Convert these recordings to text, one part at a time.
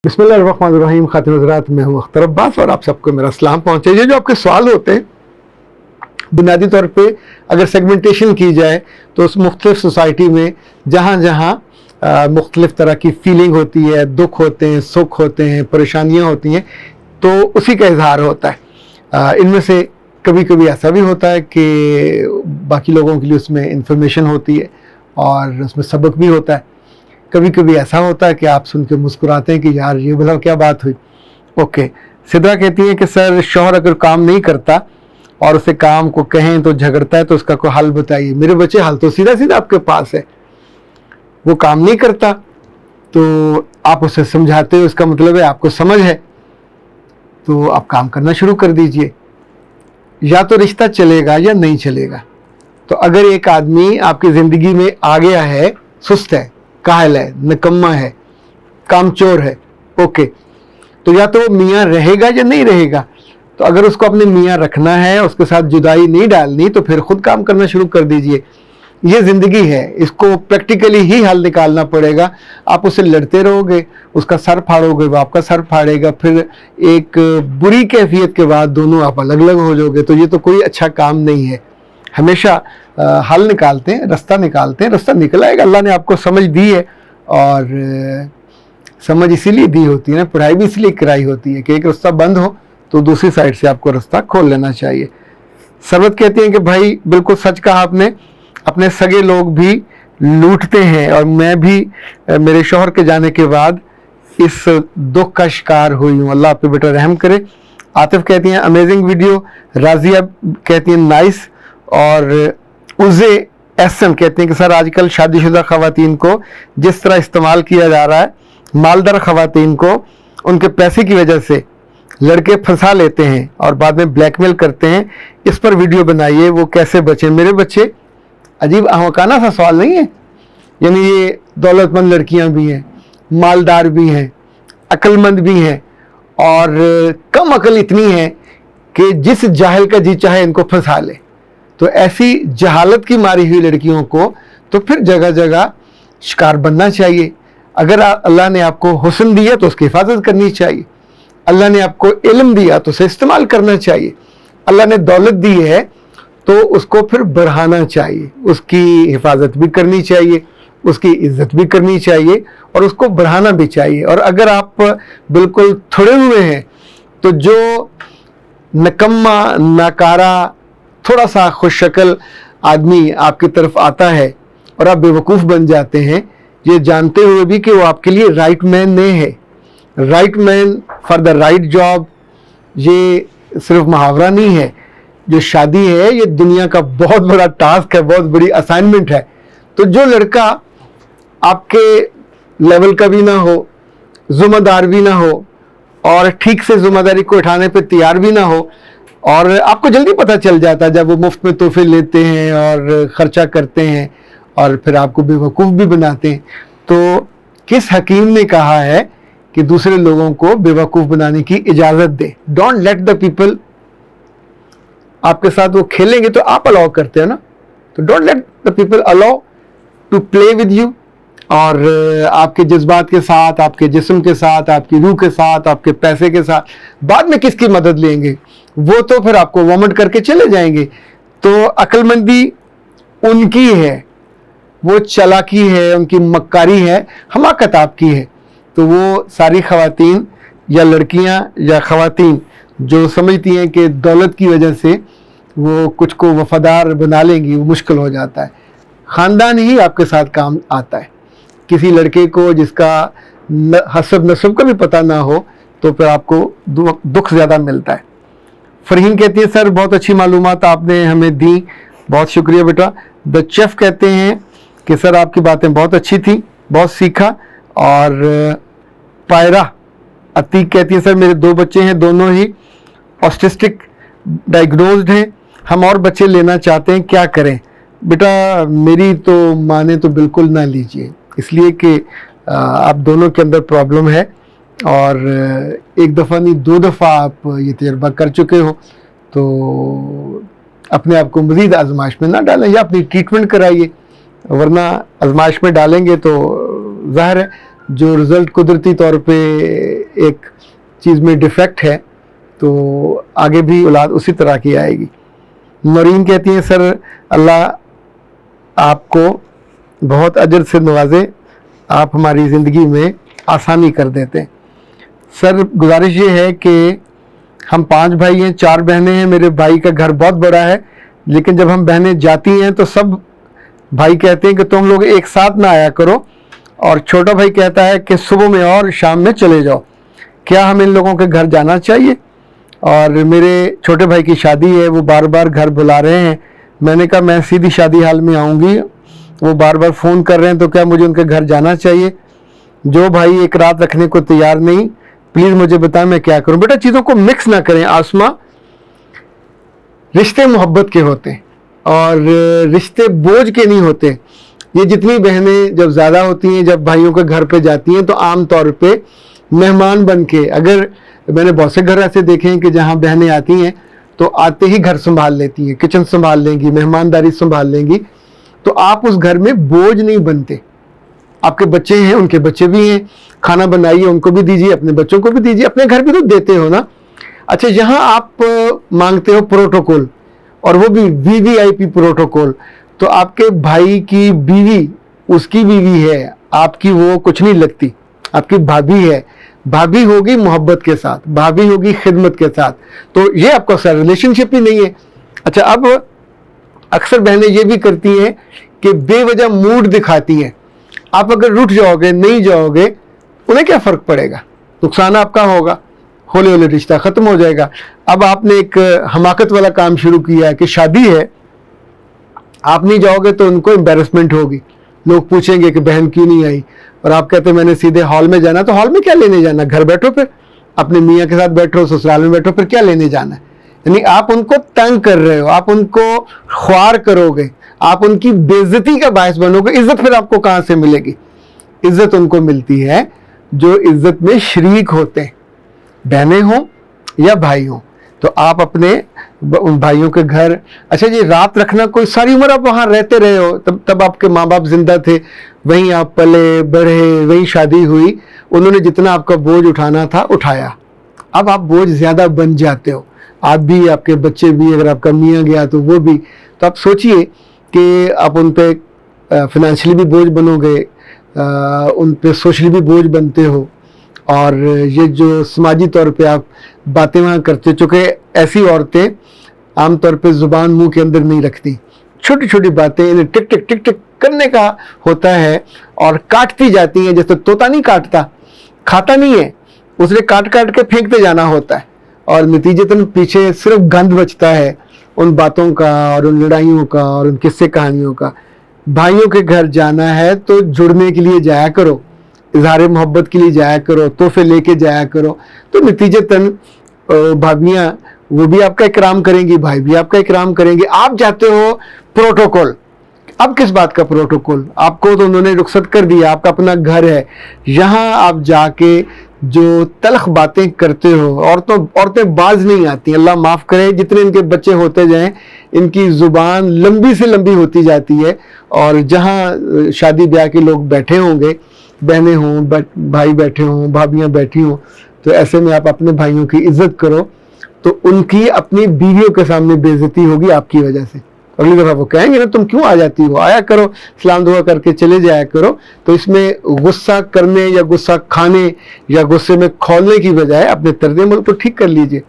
बिस्मिल्लाहिर्रहमानिर्रहीम। खातिन हज़रात, मैं हूँ अख्तर अब्बास और आप सबको मेरा सलाम पहुँचे। ये जो आपके सवाल होते हैं, बुनियादी तौर पे अगर सेगमेंटेशन की जाए तो उस मुख्तलिफ सोसाइटी में जहाँ जहाँ मुख्तलिफ तरह की फीलिंग होती है, दुख होते हैं, सुख होते हैं, परेशानियाँ होती हैं, तो उसी का इजहार होता है। इनमें से कभी कभी ऐसा भी होता है कि बाकी लोगों के लिए उसमें इंफॉर्मेशन होती है और उसमें सबक भी होता है। कभी कभी ऐसा होता है कि आप सुन के मुस्कुराते हैं कि यार ये भला क्या बात हुई। ओके, सिद्रा कहती है कि सर, शौहर अगर काम नहीं करता और उसे काम को कहें तो झगड़ता है, तो उसका कोई हल बताइए। मेरे बच्चे, हल तो सीधा सीधा आपके पास है। वो काम नहीं करता तो आप उसे समझाते हो, इसका मतलब है आपको समझ है, तो आप काम करना शुरू कर दीजिए। या तो रिश्ता चलेगा या नहीं चलेगा। तो अगर एक आदमी आपकी ज़िंदगी में आ गया है, सुस्त है, काहिल है, निकम्मा है, कामचोर है, ओके, तो या तो मियाँ रहेगा या नहीं रहेगा। तो अगर उसको अपने मियाँ रखना है, उसके साथ जुदाई नहीं डालनी, तो फिर खुद काम करना शुरू कर दीजिए। ये ज़िंदगी है, इसको प्रैक्टिकली ही हल निकालना पड़ेगा। आप उससे लड़ते रहोगे, उसका सर फाड़ोगे, वो आपका सर फाड़ेगा, फिर एक बुरी कैफियत के बाद दोनों आप अलग अलग हो जाओगे। तो ये तो कोई अच्छा काम नहीं है। हमेशा हल निकालते हैं, रास्ता निकालते हैं, रास्ता निकल आएगा। अल्लाह ने आपको समझ दी है और समझ इसीलिए दी होती है ना, पढ़ाई भी इसलिए कराई होती है कि एक रास्ता बंद हो तो दूसरी साइड से आपको रास्ता खोल लेना चाहिए। सरवत कहती हैं कि भाई बिल्कुल सच कहा आपने, अपने सगे लोग भी लूटते हैं और मैं भी मेरे शौहर के जाने के बाद इस दुख का शिकार हुई हूँ। अल्लाह आप पे बेटा रहम करे। आतिफ कहती हैं अमेजिंग वीडियो। राजिया कहती हैं नाइस। और उज़े एहसन कहती हैं कि सर, आजकल शादीशुदा ख़वातीन को जिस तरह इस्तेमाल किया जा रहा है, मालदार ख़वातीन को उनके पैसे की वजह से लड़के फंसा लेते हैं और बाद में ब्लैकमेल करते हैं, इस पर वीडियो बनाइए, वो कैसे बचें। मेरे बच्चे, अजीब अहमकाना सा सवाल नहीं है। यानी ये दौलतमंद लड़कियां भी हैं, मालदार भी हैं, अक्लमंद भी हैं, और कम अकल इतनी है कि जिस जाहिल का जी चाहे इनको फंसा ले। तो ऐसी जहालत की मारी हुई लड़कियों को तो फिर जगह जगह शिकार बनना चाहिए। अगर अल्लाह ने आपको हुस्न दिया तो उसकी हिफाजत करनी चाहिए। अल्लाह ने आपको इल्म दिया तो उसे इस्तेमाल करना चाहिए। अल्लाह ने दौलत दी है तो उसको फिर बढ़ाना चाहिए, उसकी हिफाजत भी करनी चाहिए, उसकी इज्जत भी करनी चाहिए और उसको बढ़ाना भी चाहिए। और अगर आप बिल्कुल थोड़े हुए हैं तो जो नकम्मा, नाकारा, थोड़ा सा खुश शक्ल आदमी आपकी तरफ आता है और आप बेवकूफ़ बन जाते हैं, ये जानते हुए भी कि वो आपके लिए राइट मैन नहीं है। Right man for the right job, ये सिर्फ मुहावरा नहीं है। जो शादी है ये दुनिया का बहुत बड़ा टास्क है, बहुत बड़ी असाइनमेंट है। तो जो लड़का आपके लेवल का भी ना हो, ज़िम्मेदार भी ना हो और ठीक से ज़िम्मेदारी को उठाने पे तैयार भी ना हो, और आपको जल्दी पता चल जाता है जब वो मुफ्त में तोहफे लेते हैं और ख़र्चा करते हैं और फिर आपको बेवकूफ़ भी बनाते हैं। तो किस हकीम ने कहा है कि दूसरे लोगों को बेवकूफ़ बनाने की इजाज़त दे? डोंट लेट द पीपल, आपके साथ वो खेलेंगे तो आप अलाउ करते हैं ना, तो don't let the people allow to play with you. और आपके जज्बात के साथ, आपके जिस्म के साथ, आपकी रूह के साथ, आपके पैसे के साथ बाद में किसकी मदद लेंगे? वो तो फिर आपको वॉमिट करके चले जाएंगे। तो अक्लमंदी उनकी है, वो चालाकी है, उनकी मक्कारी है, हमाकत आपकी है। तो वो सारी ख़वातीन या लड़कियां या ख़वातीन जो समझती हैं कि दौलत की वजह से वो कुछ को वफादार बना लेंगी, वो मुश्किल हो जाता है। ख़ानदान ही आपके साथ काम आता है। किसी लड़के को जिसका हसब नसब का भी पता ना हो तो फिर आपको दुख ज़्यादा मिलता है। फरहीन कहती है सर, बहुत अच्छी मालूमात आपने हमें दी, बहुत शुक्रिया बेटा। द चेफ कहते हैं कि सर आपकी बातें बहुत अच्छी थी, बहुत सीखा। और पायरा अतीक कहती है सर, मेरे 2 बच्चे हैं, दोनों ही ऑटिस्टिक डायग्नोज्ड हैं, हम और बच्चे लेना चाहते हैं, क्या करें? बेटा मेरी तो माने तो बिल्कुल ना लीजिए, इसलिए कि आप दोनों के अंदर प्रॉब्लम है और एक दफ़ा नहीं 2 दफ़ा आप ये तजर्बा कर चुके हो, तो अपने आप को मज़ीद आजमाइश में ना डालें या अपनी ट्रीटमेंट कराइए, वरना आजमाइश में डालेंगे तो ज़ाहिर है جو رزلٹ قدرتی طور پہ ایک چیز میں ڈیفیکٹ ہے تو آگے بھی اولاد اسی طرح کی آئے گی۔ نورین کہتی ہیں سر اللہ آپ کو بہت اجر سے نوازے، آپ ہماری زندگی میں آسانی کر دیتے ہیں۔ سر گزارش یہ ہے کہ ہم 5 بھائی ہیں، 4 بہنیں ہیں، میرے بھائی کا گھر بہت بڑا ہے، لیکن جب ہم بہنیں جاتی ہیں تو سب بھائی کہتے ہیں کہ تم لوگ ایک ساتھ نہ آیا کرو، اور چھوٹا بھائی کہتا ہے کہ صبح میں اور شام میں چلے جاؤ، کیا ہم ان لوگوں کے گھر جانا چاہیے؟ اور میرے چھوٹے بھائی کی شادی ہے، وہ بار بار گھر بلا رہے ہیں، میں نے کہا میں سیدھی شادی حال میں آؤں گی، وہ بار بار فون کر رہے ہیں، تو کیا مجھے ان کے گھر جانا چاہیے؟ جو بھائی ایک رات رکھنے کو تیار نہیں، پلیز مجھے بتائیں میں کیا کروں۔ بیٹا چیزوں کو مکس نہ کریں آسما، رشتے محبت کے ہوتے ہیں اور رشتے بوجھ کے نہیں ہوتے۔ یہ جتنی بہنیں جب زیادہ ہوتی ہیں، جب بھائیوں کے گھر پہ جاتی ہیں تو عام طور پہ مہمان بن کے، اگر میں نے بہت سے گھر ایسے دیکھے ہیں کہ جہاں بہنیں آتی ہیں تو آتے ہی گھر سنبھال لیتی ہیں، کچن سنبھال لیں گی، مہمانداری سنبھال لیں گی، تو آپ اس گھر میں بوجھ نہیں بنتے۔ آپ کے بچے ہیں، ان کے بچے بھی ہیں، کھانا بنائیے، ان کو بھی دیجیے، اپنے بچوں کو بھی دیجیے، اپنے گھر بھی تو دیتے ہو نا۔ اچھا یہاں آپ مانگتے ہو پروٹوکول، اور وہ بھی VVIP پروٹوکول، تو آپ کے بھائی کی بیوی اس کی بیوی ہے، آپ کی وہ کچھ نہیں لگتی، آپ کی بھابھی ہے، بھابھی ہوگی محبت کے ساتھ، بھابھی ہوگی خدمت کے ساتھ، تو یہ آپ کا ریلیشن شپ ہی نہیں ہے۔ اچھا اب اکثر بہنیں یہ بھی کرتی ہیں کہ بے وجہ موڈ دکھاتی ہیں، آپ اگر رٹ جاؤ گے، نہیں جاؤ گے، انہیں کیا فرق پڑے گا؟ نقصان آپ کا ہوگا، ہولے ہولے رشتہ ختم ہو جائے گا۔ اب آپ نے ایک حماقت والا کام شروع کیا ہے کہ شادی ہے، آپ نہیں جاؤ گے تو ان کو امبیرسمنٹ ہوگی، لوگ پوچھیں گے کہ بہن کیوں نہیں آئی، اور آپ کہتے ہیں میں نے سیدھے ہال میں جانا، تو ہال میں کیا لینے جانا؟ گھر بیٹھو، پھر اپنے میاں کے ساتھ بیٹھو، سسرال میں بیٹھو، پھر کیا لینے جانا ہے؟ یعنی آپ ان کو تنگ کر رہے ہو، آپ ان کو خوار کرو گے، آپ ان کی بے عزتی کا باعث بنو گے۔ عزت پھر آپ کو کہاں سے ملے گی؟ عزت ان کو ملتی ہے جو عزت میں شریک ہوتے ہیں، بہنیں ہوں یا بھائی ہوں۔ تو آپ اپنے ان بھائیوں کے گھر، اچھا جی رات رکھنا، کوئی ساری عمر آپ وہاں رہتے رہے ہو، تب آپ کے ماں باپ زندہ تھے، وہیں آپ پلے بڑھے، وہیں شادی ہوئی، انہوں نے جتنا آپ کا بوجھ اٹھانا تھا اٹھایا، اب آپ بوجھ زیادہ بن جاتے ہو، آپ بھی، آپ کے بچے بھی، اگر آپ کا میاں گیا تو وہ بھی، تو آپ سوچئے کہ آپ ان پہ فنانشلی بھی بوجھ بنو گے، ان پہ سوشلی بھی بوجھ بنتے ہو، اور یہ جو سماجی طور پہ آپ باتیں وہاں کرتے، چونکہ ایسی عورتیں عام طور پہ زبان منہ کے اندر نہیں رکھتی، چھوٹی چھوٹی باتیں انہیں ٹک ٹک ٹک ٹک کرنے کا ہوتا ہے، اور کاٹتی جاتی ہیں، جیسے طوطا نہیں کاٹتا، کھاتا نہیں ہے، اس نے کاٹ کاٹ کے پھینکتے جانا ہوتا ہے، اور نتیجتاً پیچھے صرف گند بچتا ہے ان باتوں کا، اور ان لڑائیوں کا، اور ان قصے کہانیوں کا۔ بھائیوں کے گھر جانا ہے تو جڑنے کے لیے جایا کرو، اظہار محبت کے لیے جایا کرو، تحفے لے کے جایا کرو، تو نتیجتاً بھابیاں وہ بھی آپ کا اکرام کریں گی، بھائی بھی آپ کا اکرام کریں گے۔ آپ جاتے ہو پروٹوکول، اب کس بات کا پروٹوکول؟ آپ کو تو انہوں نے رخصت کر دیا، آپ کا اپنا گھر ہے، یہاں آپ جا کے جو تلخ باتیں کرتے ہو، عورتیں باز نہیں آتی، اللہ معاف کرے، جتنے ان کے بچے ہوتے جائیں ان کی زبان لمبی سے لمبی ہوتی جاتی ہے، اور جہاں شادی بیاہ کے لوگ بیٹھے ہوں گے، بہنیں ہوں، بھائی بیٹھے ہوں، بھابیاں بیٹھی ہوں، تو ایسے میں آپ اپنے بھائیوں کی عزت کرو، تو ان کی اپنی بیویوں کے سامنے بے عزتی ہوگی آپ کی وجہ سے۔ اگلی دفعہ وہ کہیں گے نا تم کیوں آ جاتی ہو، آیا کرو، سلام دعا کر کے چلے جایا کرو۔ تو اس میں غصہ کرنے یا غصہ کھانے یا غصے میں کھولنے کی بجائے اپنے طرز عمل کو ٹھیک کر لیجئے،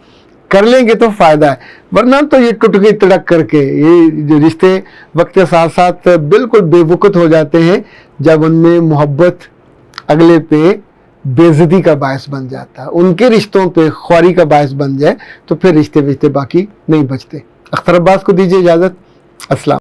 کر لیں گے تو فائدہ ہے، ورنہ تو یہ ٹوٹ گئی تڑک کر کے یہ جو رشتے وقت کے ساتھ ساتھ بالکل بے وقت ہو جاتے ہیں، جب ان میں محبت اگلے پہ بے عزتی کا باعث بن جاتا ہے، ان کے رشتوں پہ خواری کا باعث بن جائے، تو پھر رشتے باقی نہیں بچتے۔ اختر عباس کو دیجیے اجازت، السلام۔